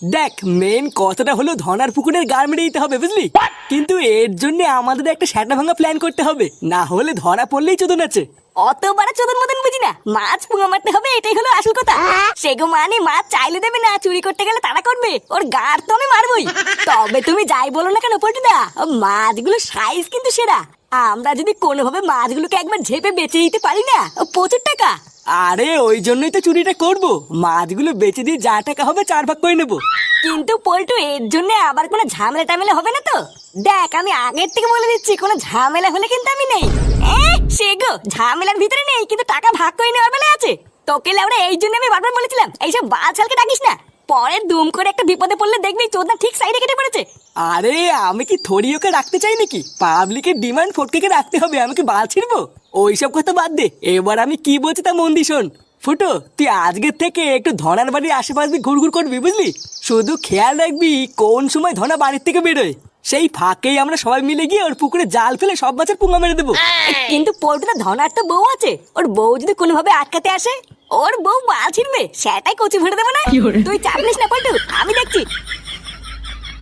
দেখ, মেন কথাটা হলো ধনার পুকুরের গাড় মেরে দিতে হবে, বুঝলি? কিন্তু এর জন্য আমাদের একটা স্যাটা ভাঙা প্ল্যান করতে হবে, না হলে ধরা পড়লেই চোদন আছে। অত বড় চোদন মতন বুঝি না, মাছ পুঙ্গা মারতে হবে, এটাই হলো আসল কথা। সেগো মানে মাছ চাইলে দেবে না, চুরি করতে গেলে তারা করবে, ওর গাড় তো আমি মারবই। তবে তুমি যাই বলো না কেন পল্টুদা, মাছগুলো সাইজ কিন্তু সেরা। আমরা যদি কোনোভাবে মাছগুলোকে একবার ঝেপে বেচে দিতে পারি না, প্রচুর টাকা। আরে ওই জন্যই তো চুরিটা করব, মাছগুলো বেচে দিয়ে যা টাকা হবে 4 ভাগ করে নেবো। কিন্তু পল্টু, এর জন্য আবার কোনো ঝামেলা টামেলা হবে না তো? দেখ, আমি আগের থেকে বলে দিচ্ছি, কোনো ঝামেলা হলে কিন্তু আমি নেই। সে গো, ঝামেলার ভিতরে নেই, কিন্তু টাকা ভাগ করে নেওয়ার বেলায় আছে। তোকে লেওড়া এই জন্য আমি বারবার বলেছিলাম এইসব বালছালকে ডাকিস না, পরে দুম করে একটা বিপদে পড়লে দেখবি চোদনা ঠিক সাইডে কেটে পড়েছে। আরে আমি কি থরি ওকে রাখতে চাই নাকি? পাবলিকের ডিমান্ড ফটকে রাখতে হবে, আমি কি বাল ছিড়বো? ওইসব কথা বাদ দে, এবার আমি কি বলছি তা মন দিয়ে শোন। ফুটো, তুই আজকের থেকে একটু ধনার বাড়ির আশেপাশ দিয়ে ঘুরঘুর করবি, বুঝলি? শুধু খেয়াল রাখবি কোন সময় ধনা বাড়ির থেকে বেরোয়, সেই ফাঁকেই আমরা সবাই মিলে গিয়ে ওর পুকুরে জাল ফেলে সব মাছের পুঙ্গা মেরে দেবো। কিন্তু পল্টুদা, ধনার তো বউ আছে, ওর বউ যদি কোনোভাবে আটকাতে আসে, ওর বউ মাল ছিড়বে, সেটাই কচি ভরে দেবো না। তুই চাপ নিস না পল্টু, আমি দেখছি।